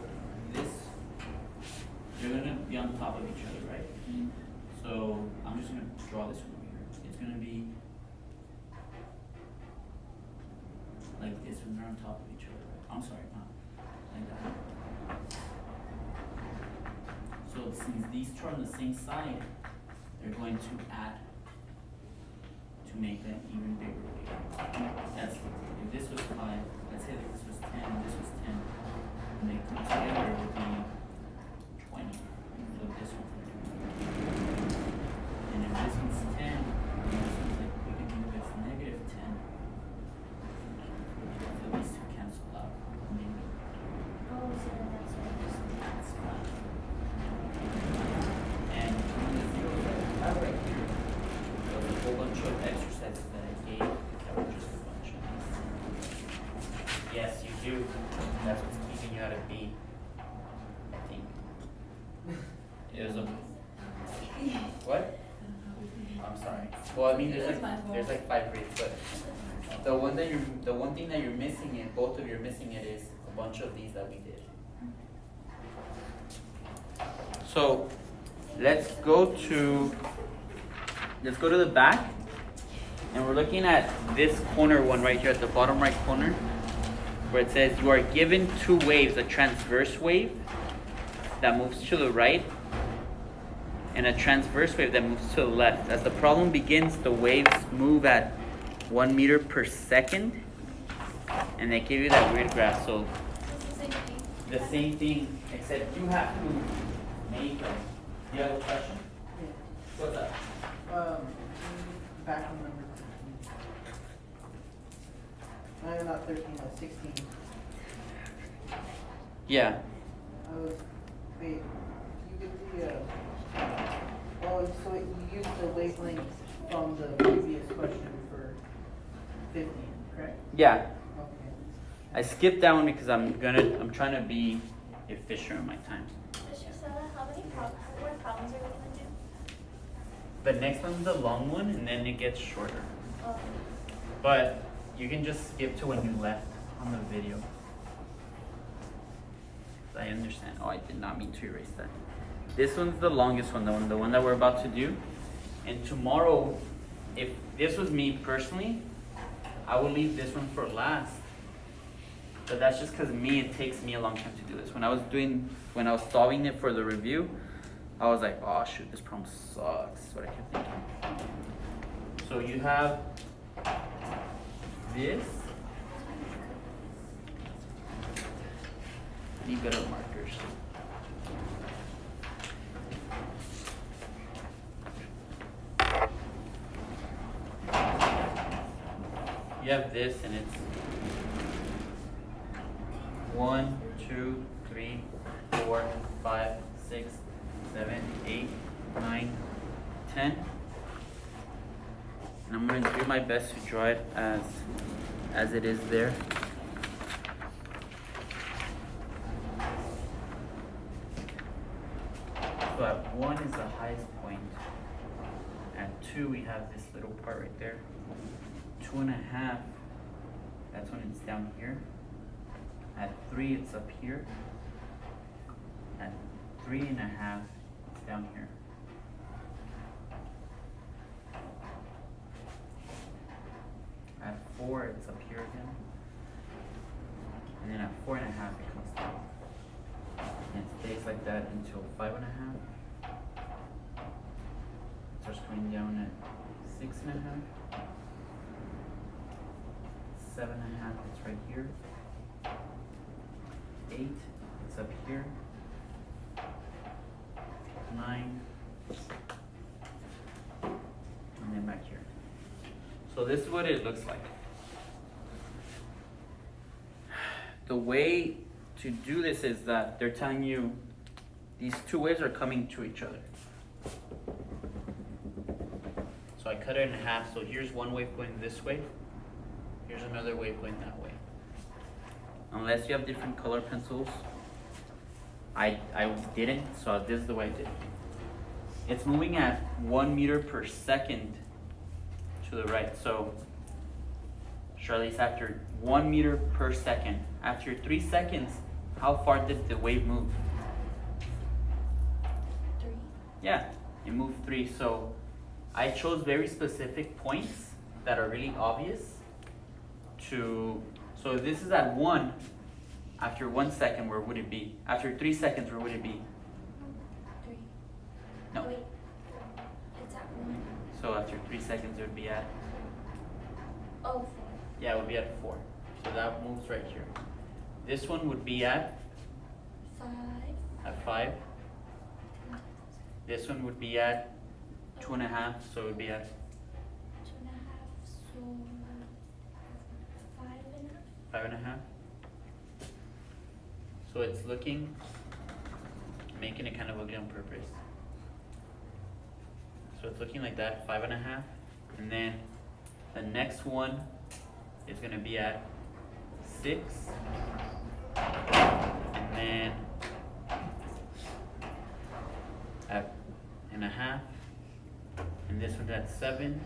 this, you're gonna be on top of each other, right? So I'm just gonna draw this one over here. It's gonna be like this when they're on top of each other. I'm sorry, not like that. So since these two are on the same side, they're going to add to make an even bigger wave. That's if this was 5, let's say that this was 10 and this was 10, and they come together it would be 20. So this one's like 20. And if this one's 10, and this one's like, we can think of it as negative 10. So these two cancel out. Maybe Oh, so that's what it is. that's 5. And on the zeros that I have right here, there's a whole bunch of exercises that I gave that were just a bunch of these. Yes, you do. That's what's keeping you out of B, I think. It was a Well, I mean, there's like 5 grades, but the one thing that you're missing it, both of you are missing it, is a bunch of these that we did. So let's go to the back, and we're looking at this corner one right here at the bottom right corner, where it says you are given 2 waves, a transverse wave that moves to the right and a transverse wave that moves to the left. As the problem begins, the waves move at 1 meter per second, and they give you that weird graph. So the same thing, except you have to make them. Do you have a question? Yeah. What's up? Back on number 13. Not 13, 16. Yeah. Wait, you get the, oh, so you used the wavelength from the previous question for 15, correct? Yeah. Okay. I skipped that one because I'm trying to be efficient with my time. How many more problems are we gonna do? The next one's the long one, and then it gets shorter. Oh, But you can just skip to when you left on the video. I understand. Oh, I did not mean to erase that. This one's the longest one, the one that we're about to do. And tomorrow, if this was me personally, I would leave this one for last. But that's just because it takes me a long time to do this. When I was solving it for the review, I was like, oh shoot, this problem sucks. That's what I kept thinking. So you have this. Need better markers. You have this, and it's 1, 2, 3, 4, 5, 6, 7, 8, 9, 10. And I'm gonna do my best to draw it as it is there. So at 1 is the highest point. At 2 we have this little part right there. 2.5, that's when it's down here. At 3 it's up here. At 3.5 it's down here. At 4 it's up here again. And then at 4.5 it comes down. And it stays like that until 5.5. Starts coming down at 6.5. 7.5, it's right here. 8, it's up here. 9, and then back here. So this is what it looks like. The way to do this is that they're telling you these 2 waves are coming to each other. So I cut it in half. So here's one wave going this way. Here's another wave going that way. Unless you have different color pencils. I didn't, so this is the way I did it. It's moving at 1 meter per second to the right. So Charlize, after 1 meter per second, after 3 seconds, how far did the wave move? 3. Yeah, it moved 3. So I chose very specific points that are really obvious so this is at 1. After 1 second, where would it be? After 3 seconds, where would it be? 3. No. Wait. It's at 1. So after 3 seconds, it would be at, Oh, 4. yeah, it would be at 4. So that moves right here. This one would be at 5. 5. This one would be at 2.5, so it would be at 2.5. So 5.5. 5.5. So it's making it kind of ugly on purpose. So it's looking like that, 5.5. And then the next one is gonna be at 6. And then at 1.5. And this one's at 7.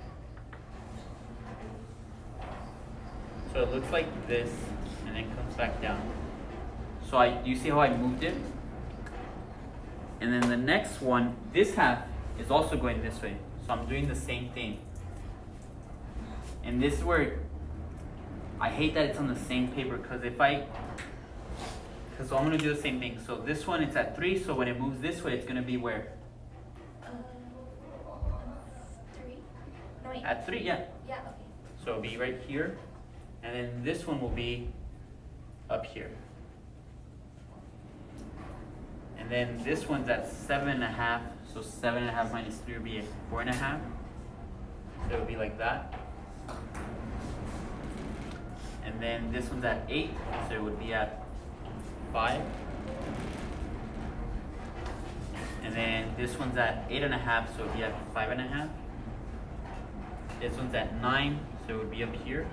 So it looks like this and then comes back down. So you see how I moved it? And then the next one, this half is also going this way. So I'm doing the same thing. And this is where I hate that it's on the same paper because so I'm gonna do the same thing. So this one it's at 3, so when it moves this way, it's gonna be where? 3? No, wait. At 3, yeah. Yeah, okay. So it'll be right here. And then this one will be up here. And then this one's at 7.5, so 7.5 minus 3 will be at 4.5. So it'll be like that. And then this one's at 8, so it would be at 5. And then this one's at 8.5, so it would be at 5.5. This one's at 9, so it would be up here.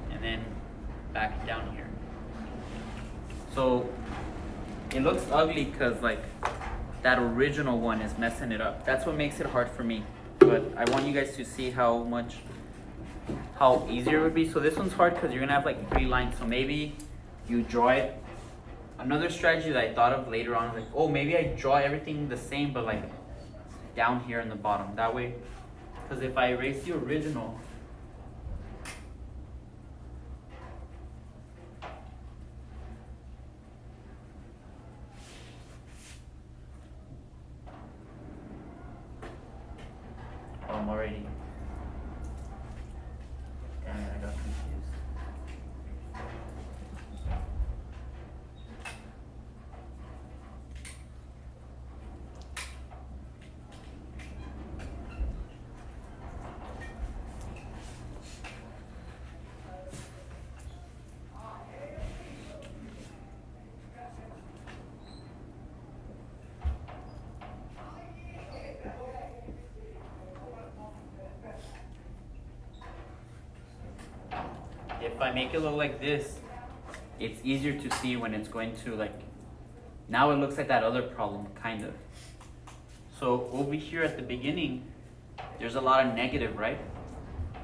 And then back down here. So it looks ugly because like that original one is messing it up. That's what makes it hard for me. But I want you guys to see how easier it would be. So this one's hard because you're gonna have like 3 lines. So maybe you draw it. Another strategy that I thought of later on, like, oh, maybe I draw everything the same, but like down here in the bottom. That way, because if I erase the original, I'm already. Damn it, I got confused. If I make it look like this, it's easier to see when it's going to like, now it looks like that other problem, kind of. So over here at the beginning, there's a lot of negative, right?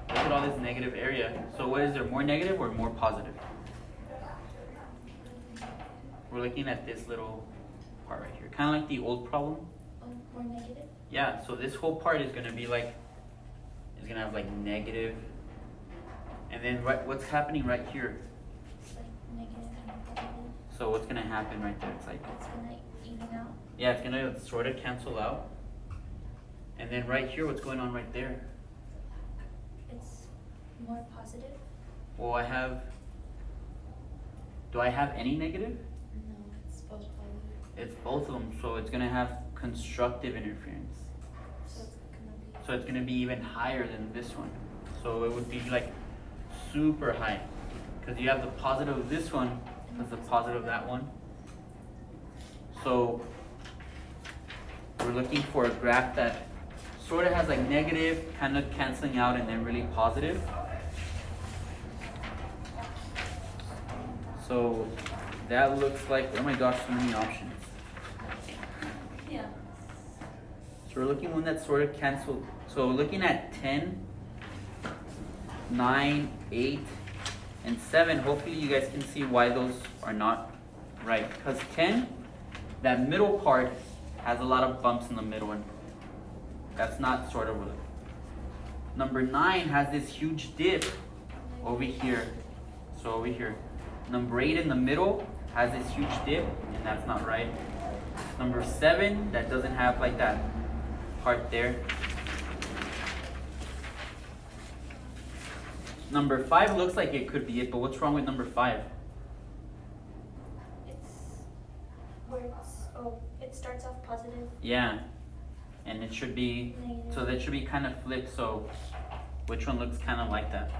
Look at all this negative area. So what is there, more negative or more positive? We're looking at this little part right here, kind of like the old problem. Oh, more negative? Yeah, so this whole part is gonna be like, is gonna have like negative. And then what's happening right here? It's like negative and positive. So what's gonna happen right there? It's like, It's gonna even out. yeah, it's gonna sort of cancel out. And then right here, what's going on right there? It's more positive. Well, do I have any negative? No, it's both positive. It's both of them, so it's gonna have constructive interference. So it's gonna be even higher than this one. So it would be like super high. Because you have the positive of this one, plus the positive of that one. So we're looking for a graph that sort of has like negative, kind of canceling out, and then really positive. So that looks like, oh my gosh, so many options. Yeah. So we're looking one that's sort of canceled. So we're looking at 10, 9, 8, and 7. Hopefully you guys can see why those are not right. Because 10, that middle part has a lot of bumps in the middle, and that's not sort of really. Number 9 has this huge dip over here. So over here. Number 8 in the middle has this huge dip, and that's not right. Number 7, that doesn't have like that part there. Number 5 looks like it could be it, but what's wrong with number 5? It starts off positive. Yeah, and it should be, so that should be kind of flipped, so which one looks kind of like that?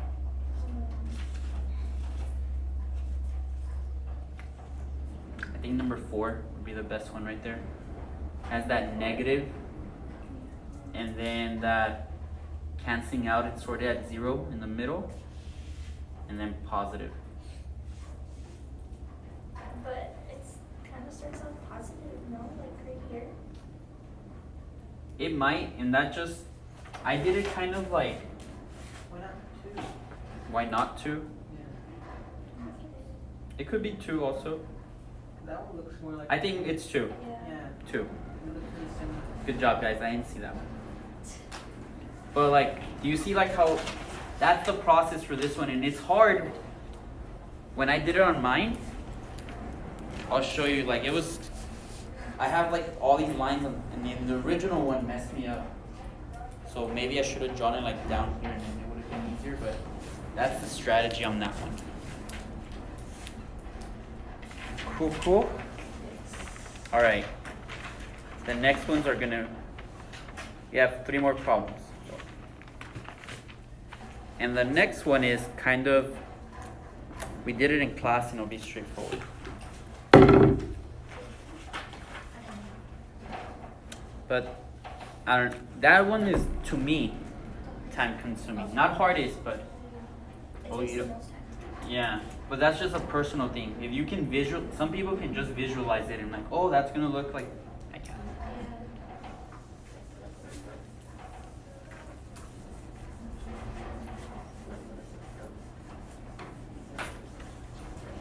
I think number 4 would be the best one right there. Has that negative, and then that canceling out, it's sort of at 0 in the middle, and then positive. But it's kind of starts off positive, no? Like right here. It might, and that just, I did it kind of like, Why not 2? Why not 2? Yeah. It could be 2 also. That one looks more like. I think it's 2. Yeah. 2. It looks pretty similar. Good job, guys. I didn't see that one. But like, do you see like how that's the process for this one, and it's hard. When I did it on mine, I'll show you. Like it was, I have like all these lines, and the original one messed me up. So maybe I should have drawn it like down here, and then it would have been easier. But that's the strategy on that one. Cool, cool. All right. The next ones are gonna. We have 3 more problems. And the next one is kind of, we did it in class and it'll be straightforward. But that one is, to me, time consuming. Not hardest, but It Oh, takes you the don't- most time. yeah. But that's just a personal thing. If you can some people can just visualize it and like, oh, that's gonna look like, I can't.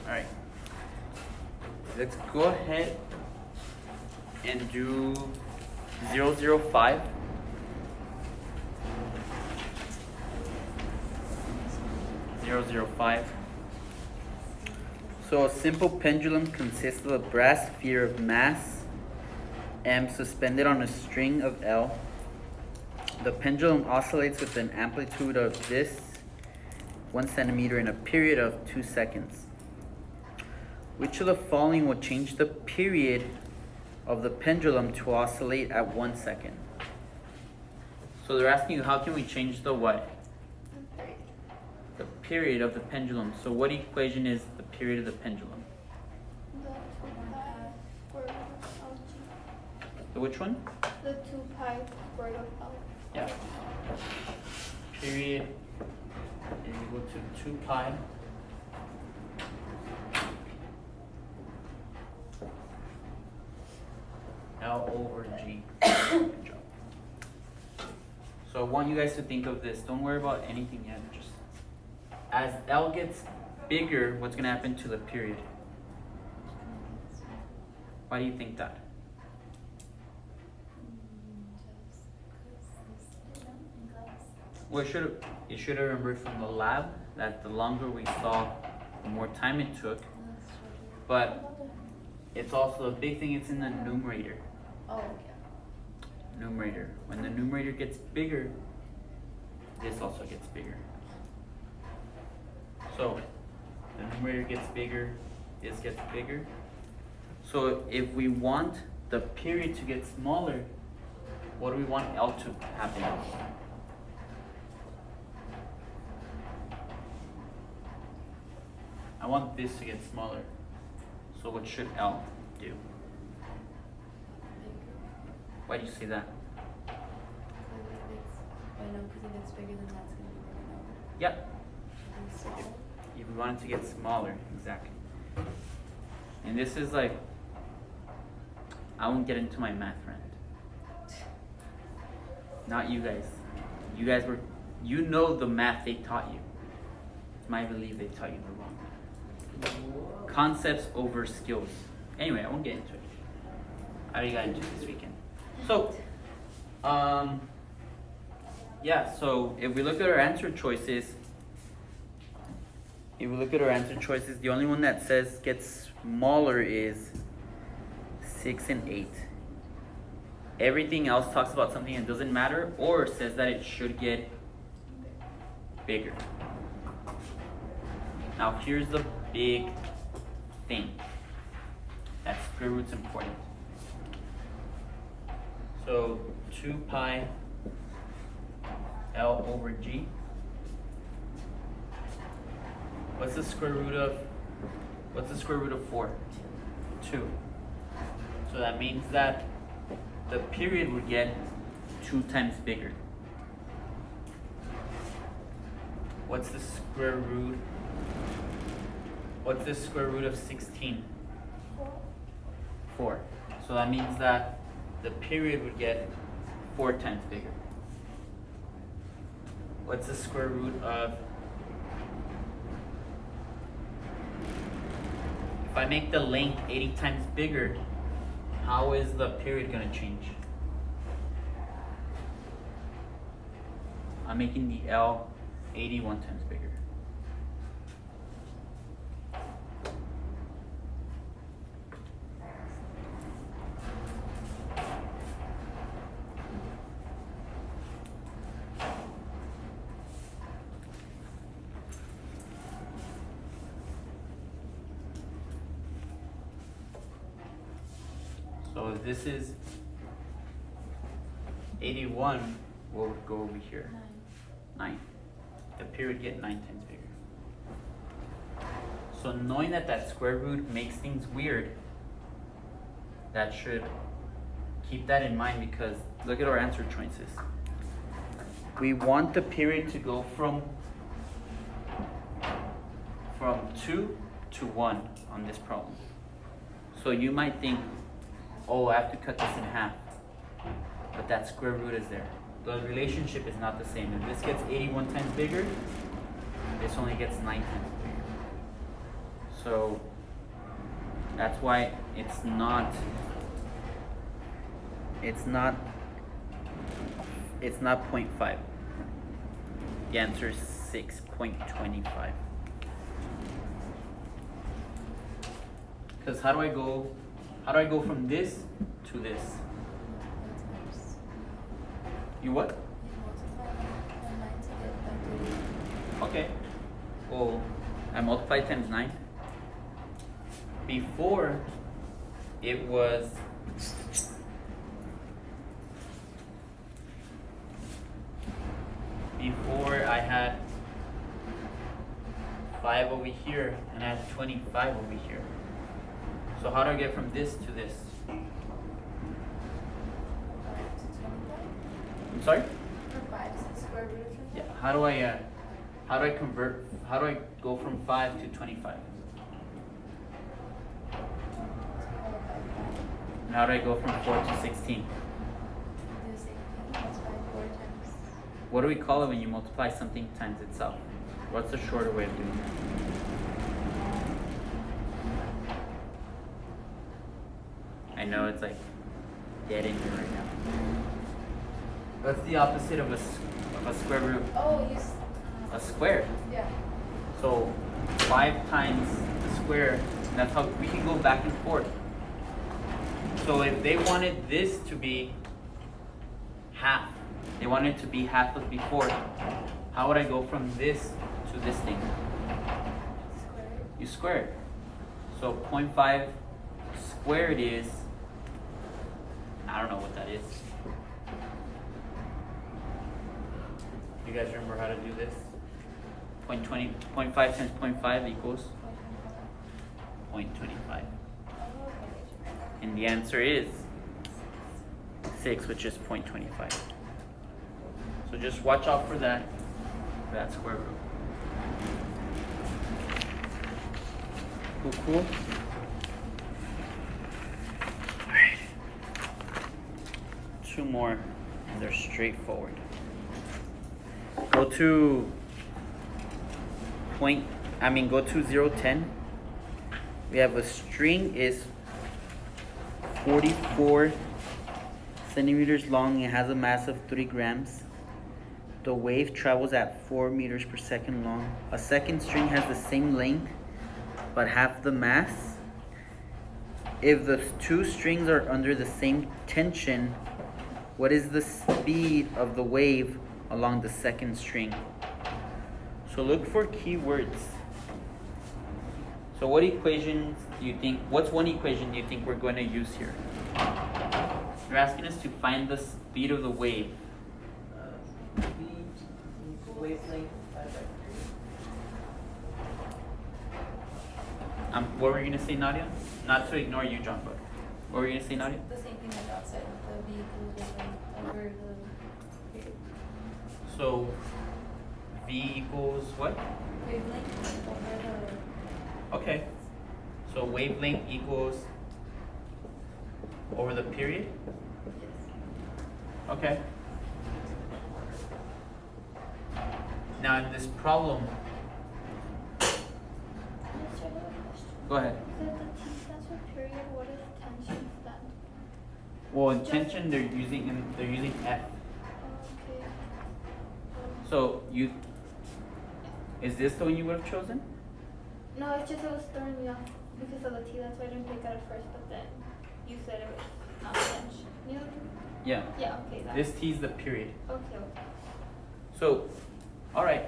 All right. Let's go ahead and do 005. So a simple pendulum consists of a brass sphere of mass m suspended on a string of L. The pendulum oscillates with an amplitude of this 1 centimeter in a period of 2 seconds. Which of the following will change the period of the pendulum to oscillate at 1 second? So they're asking you, how can we change the what? The period of the pendulum. So what equation is the period of the pendulum? The 2 pi square root of G. The which one? The 2 pi square root of L. Yeah. Period is equal to 2 pi L over G. Good job. So I want you guys to think of this. Don't worry about anything yet. Just as L gets bigger, what's going to happen to the period? Why do you think that? Well, you should have remembered from the lab that the longer we saw, the more time it took. But it's also a big thing. It's in the numerator. Oh, yeah. Numerator. When the numerator gets bigger, this also gets bigger. So the numerator gets bigger, this gets bigger. So if we want the period to get smaller, what do we want L to happen? I want this to get smaller. So what should L do? Why do you say that? I know, because if it's bigger, then that's going to be bigger now. Yep. And so, If we want it to get smaller, exactly. And this is like, I won't get into my math friend. Not you guys. You guys were, you know the math they taught you. It's my belief they taught you the wrong math. Concepts over skills. Anyway, I won't get into it. I already got into it this weekend. So, yeah, so if we look at our answer choices, the only one that says gets smaller is 6 and 8. Everything else talks about something that doesn't matter or says that it should get bigger. Now here's the big thing. That square root's important. So 2 pi L over G. What's the square root of 4? 2. So that means that the period would get 2 times bigger. What's the square root of 16? 4. So that means that the period would get 4 times bigger. What's the square root of If I make the length 80 times bigger, how is the period gonna change? I'm making the L 81 times bigger. So if this is 81, what would go over here? 9. The period get 9 times bigger. So knowing that that square root makes things weird, that should keep that in mind, because look at our answer choices. We want the period to go from 2 to 1 on this problem. So you might think, oh, I have to cut this in half, but that square root is there. The relationship is not the same. If this gets 81 times bigger, this only gets 9 times bigger. So that's why it's not 0.5. The answer is 6.25. Because how do I go from this to this? You what? Okay. Well, I multiply times 9. Before, it was I had 5 over here and I had 25 over here. So how do I get from this to this? I'm sorry? From 5 to the square root of Yeah. How do I go from 5 to 25? And how do I go from 4 to 16? Do the same thing. That's 5 4 times. What do we call it when you multiply something times itself? What's the shorter way of doing that? I know it's like dead in here right now. What's the opposite of a square root? Oh, A square. yeah. So 5 times the square, and that's how we can go back and forth. So if they wanted this to be half, they wanted it to be half of before, how would I go from this to this thing? Square. You square it. So 0.5 squared is, I don't know what that is. You guys remember how to do this? 0.5 times 0.5 equals 0.25. And the answer is 6, which is 0.25. So just watch out for that square root. Cool. Alright. 2 more, and they're straightforward. Go to 0.10. We have a string is 44 centimeters long. It has a mass of 3 grams. The wave travels at 4 meters per second long. A second string has the same length but half the mass. If the 2 strings are under the same tension, what is the speed of the wave along the second string? So look for keywords. So what equations do you think, what's one equation do you think we're going to use here? They're asking us to find the speed of the wave. V wavelength divided by 3. What were you going to say, Nadia? Not to ignore you, John, but what were you going to say, Nadia? The same thing as outside. The V equals the over the period. So V equals what? Wavelength over the. Okay. So wavelength equals over the period? Yes. Okay. Now in this problem, Can I start with a question? go ahead. So the Well, in tension, they're using F. Okay. So is this the one you would have chosen? No, it's just it was throwing me off because of the T. That's why I didn't pick it at first. But then you said it was not tension. You know? Yeah. Yeah. Okay. That. This T is the period. Okay. Okay. So, all right.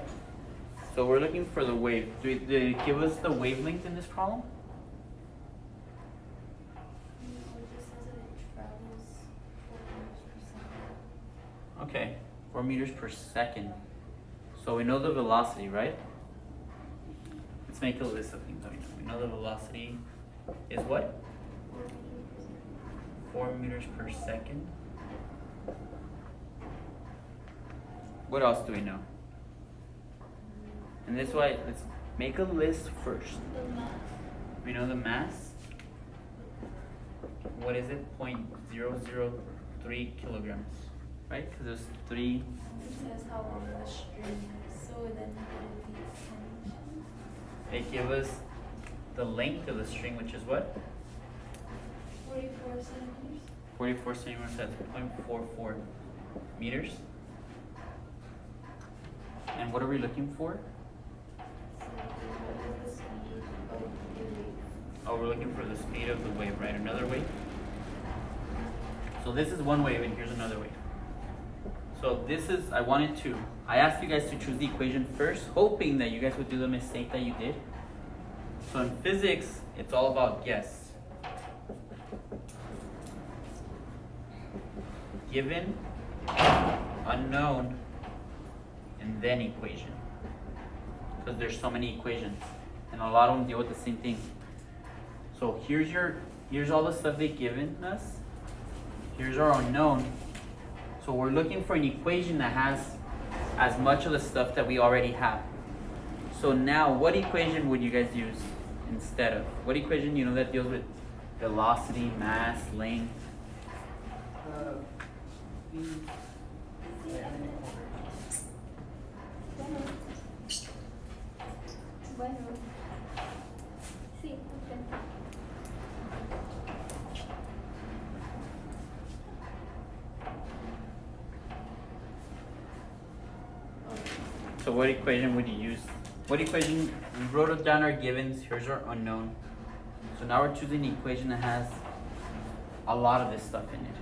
So we're looking for the wave. Did it give us the wavelength in this problem? No, it just says that it travels 4 meters per second. Okay, 4 meters per second. So we know the velocity, right? Let's make a list of things that we know. We know the velocity is what? 4 meters per second. What else do we know? And this is why, let's make a list first. The math. We know the mass. What is it? 0.003 kilograms, right? Because there's 3. It says how long the string is, so then it would be 10. They give us the length of the string, which is what? 44 centimeters. 44 centimeters, that's 0.44 meters. And what are we looking for? So what is the speed of the wave? Oh, we're looking for the speed of the wave, right? Another wave. So this is one wave and here's another wave. So this is, I asked you guys to choose the equation first, hoping that you guys would do the mistake that you did. So in physics, it's all about guess. Given, unknown, and then equation. Because there's so many equations, and a lot of them deal with the same thing. So here's all the stuff they've given us. Here's our unknown. So we're looking for an equation that has as much of the stuff that we already have. So now, what equation would you guys use instead of? What equation that deals with velocity, mass, length? V. Bueno. Sí. Okay. So what equation would you use? What equation? We wrote down our givens. Here's our unknown. So now we're choosing an equation that has a lot of this stuff in it.